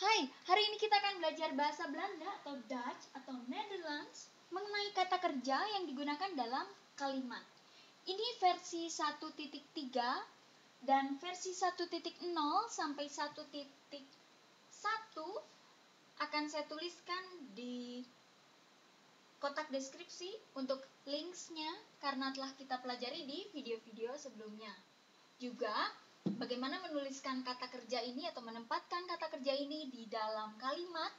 Hai, hari ini kita akan belajar bahasa Belanda atau Dutch atau Netherlands mengenai kata kerja yang digunakan dalam kalimat. Ini versi 1.3 dan versi 1.0 sampai 1.1 akan saya tuliskan di kotak deskripsi untuk linksnya karena telah kita pelajari di video-video sebelumnya. Juga bagaimana menuliskan kata kerja ini atau menempatkan kata kerja ini di dalam kalimat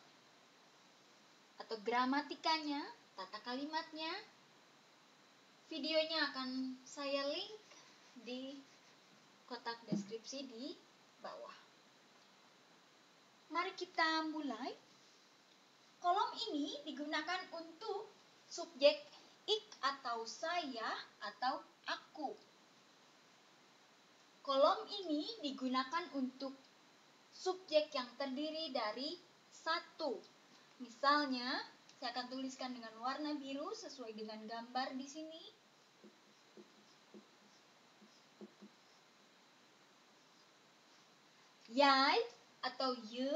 atau gramatikanya, tata kalimatnya. Videonya akan saya link di kotak deskripsi di bawah. Mari kita mulai. Kolom ini digunakan untuk subjek ik atau saya atau aku. Kolom ini digunakan untuk subjek yang terdiri dari satu. Misalnya, saya akan tuliskan dengan warna biru sesuai dengan gambar di sini. Jij atau je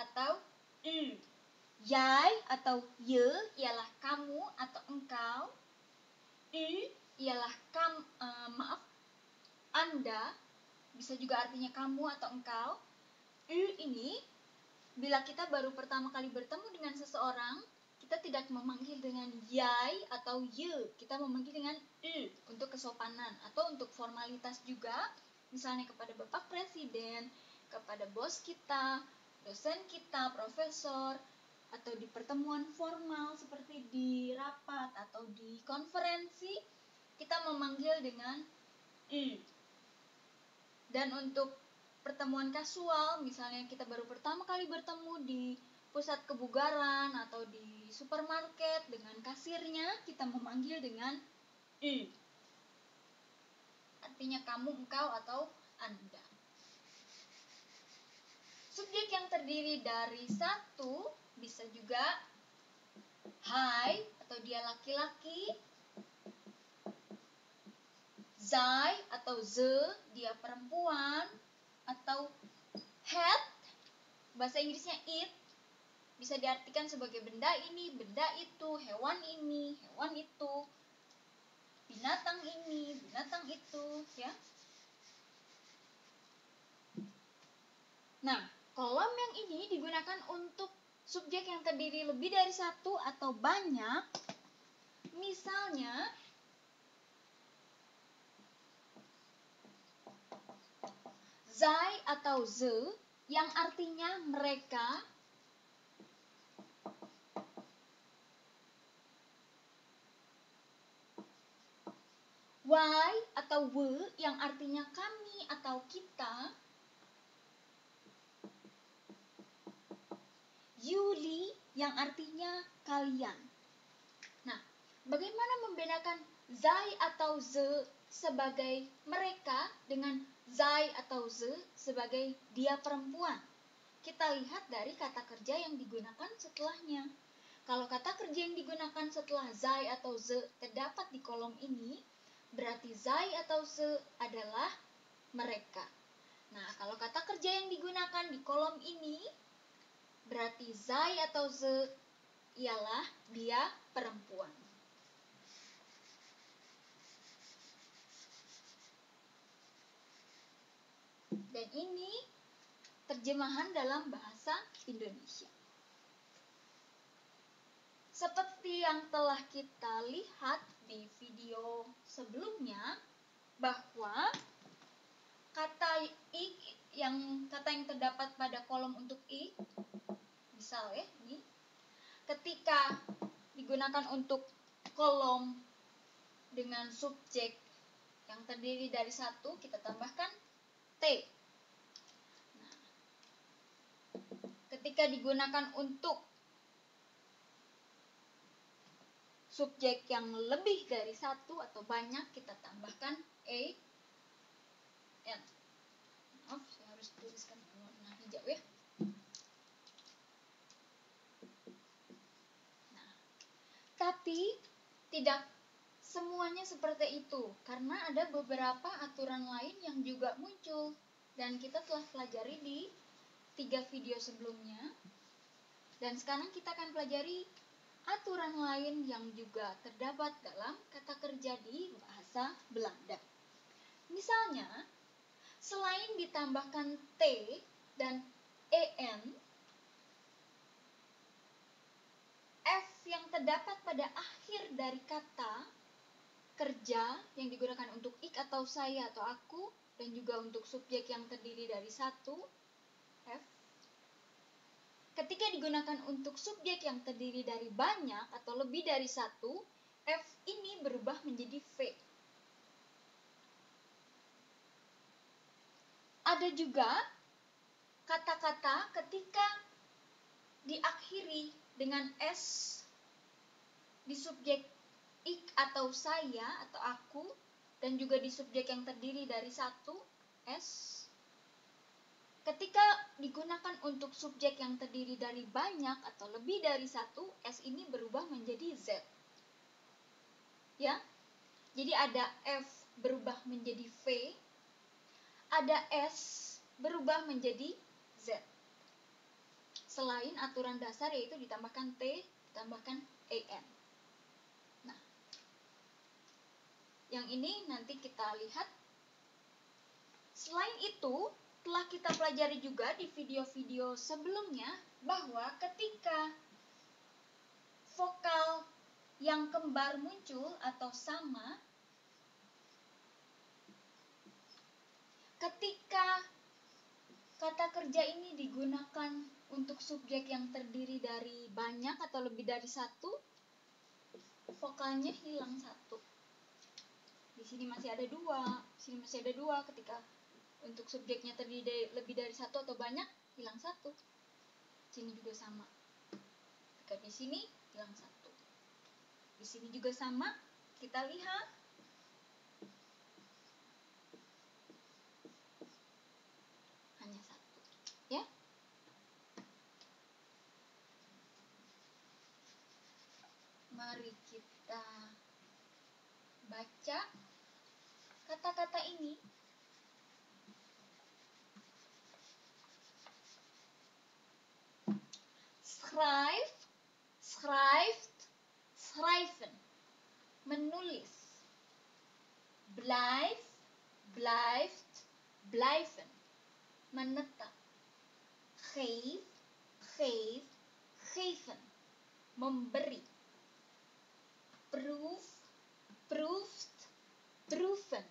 atau u. Jij atau je ialah kamu atau engkau. U ialah Anda. Bisa juga artinya kamu atau engkau. U ini, bila kita baru pertama kali bertemu dengan seseorang, kita tidak memanggil dengan jij atau je. Kita memanggil dengan u untuk kesopanan atau untuk formalitas juga. Misalnya kepada Bapak Presiden, kepada bos kita, dosen kita, profesor, atau di pertemuan formal seperti di rapat atau di konferensi, kita memanggil dengan u. Dan untuk pertemuan kasual, misalnya kita baru pertama kali bertemu di pusat kebugaran atau di supermarket dengan kasirnya, kita memanggil dengan u. Artinya kamu, engkau, atau Anda. Subjek yang terdiri dari satu bisa juga hij atau dia laki-laki, zij atau ze dia perempuan, atau het bahasa Inggrisnya it bisa diartikan sebagai benda ini, benda itu, hewan ini, hewan itu, binatang ini, binatang itu, ya. Nah, kolom yang ini digunakan untuk subjek yang terdiri lebih dari satu atau banyak. Misalnya, zij atau ze yang artinya mereka, wij atau we yang artinya kami atau kita, jullie yang artinya kalian. Nah, bagaimana membedakan zij atau ze sebagai mereka dengan zij atau ze sebagai dia perempuan? Kita lihat dari kata kerja yang digunakan setelahnya. Kalau kata kerja yang digunakan setelah zij atau ze terdapat di kolom ini, berarti zij atau ze adalah mereka. Nah, kalau kata kerja yang digunakan di kolom ini, berarti zij atau ze ialah dia perempuan. Dan ini terjemahan dalam bahasa Indonesia. Seperti yang telah kita lihat di video sebelumnya, bahwa kata yang terdapat pada kolom untuk ik, misal ya, ini ketika digunakan untuk kolom dengan subjek yang terdiri dari satu, kita tambahkan t. Nah, ketika digunakan untuk subjek yang lebih dari satu atau banyak, kita tambahkan n. Maaf, saya harus tuliskan warna hijau ya. Nah, tapi tidak semuanya seperti itu, karena ada beberapa aturan lain yang juga muncul dan kita telah pelajari di 3 video sebelumnya. Dan sekarang kita akan pelajari aturan lain yang juga terdapat dalam kata kerja di bahasa Belanda. Misalnya, selain ditambahkan T dan EN, F yang terdapat pada akhir dari kata kerja yang digunakan untuk ik atau saya atau aku, dan juga untuk subjek yang terdiri dari satu, F. Ketika digunakan untuk subjek yang terdiri dari banyak atau lebih dari satu, F ini berubah menjadi V. Ada juga kata-kata ketika diakhiri dengan S di subjek ik atau saya atau aku, dan juga di subjek yang terdiri dari satu, S. Ketika digunakan untuk subjek yang terdiri dari banyak atau lebih dari satu, S ini berubah menjadi Z. Ya, jadi ada F berubah menjadi V, ada S berubah menjadi Z. Selain aturan dasar yaitu ditambahkan T, ditambahkan EN. Nah, yang ini nanti kita lihat. Selain itu, telah kita pelajari juga di video-video sebelumnya bahwa ketika vokal yang kembar muncul atau sama, ketika kata kerja ini digunakan untuk subjek yang terdiri dari banyak atau lebih dari satu, vokalnya hilang satu. Di sini masih ada dua, di sini masih ada dua. Ketika untuk subjeknya terdiri dari lebih dari satu atau banyak, hilang satu. Sini juga sama. Ketika di sini hilang satu. Di sini juga sama. Kita lihat. Hanya satu. Ya. Mari kita baca kata-kata ini. Schrijf, schrijft, schrijven. Menulis. Blijf, blijft, blijven. Menetap. Geef, geef, geven. Memberi. Proef, proeft, proeven.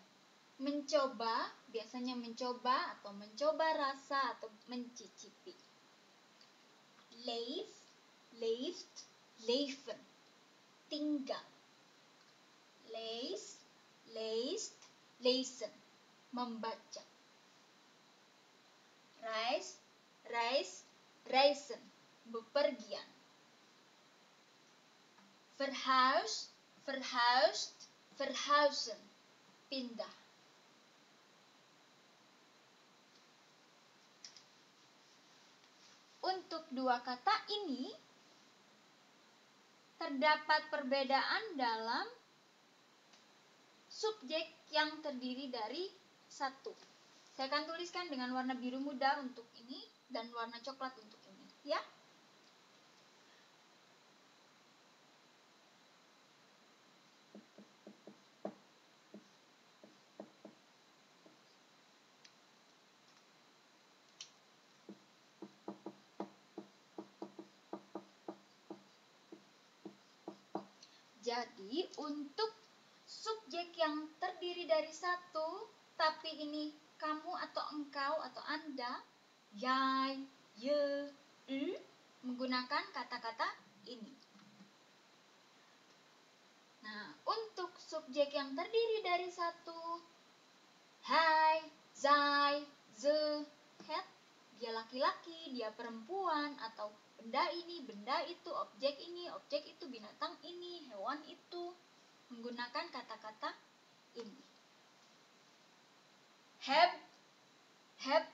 Mencoba, biasanya mencoba atau mencoba rasa atau mencicipi. Leef, leeft, leven. Tinggal. Lees, leest, lezen. Membaca. Reis, reis, reizen. Bepergian. Verhuis, verhuist, verhuizen. Pindah. Untuk dua kata ini terdapat perbedaan dalam subjek yang terdiri dari satu. Saya akan tuliskan dengan warna biru muda untuk ini dan warna coklat untuk ini, ya. Jadi, untuk subjek yang terdiri dari satu, tapi ini kamu atau engkau atau Anda, jij, je, u, menggunakan kata-kata ini. Nah, untuk subjek yang terdiri dari satu, hij, zij, ze, het, dia laki-laki, dia perempuan, atau benda ini, benda itu, objek ini, objek itu, binatang ini, hewan itu, menggunakan kata-kata ini. Heb, hebt,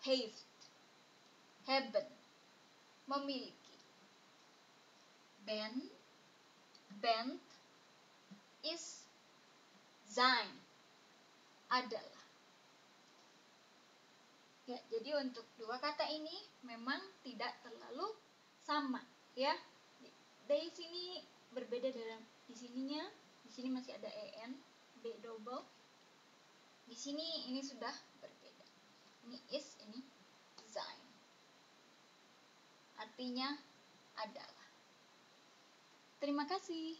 heeft, hebben, memiliki. Ben, bent, is, zijn, adalah. Ya, jadi untuk dua kata ini memang tidak terlalu sama, ya. Dari sini berbeda dalam di sininya, di sini masih ada en, b double. Di sini ini sudah berbeda. Ini is, ini sein. Artinya adalah. Terima kasih.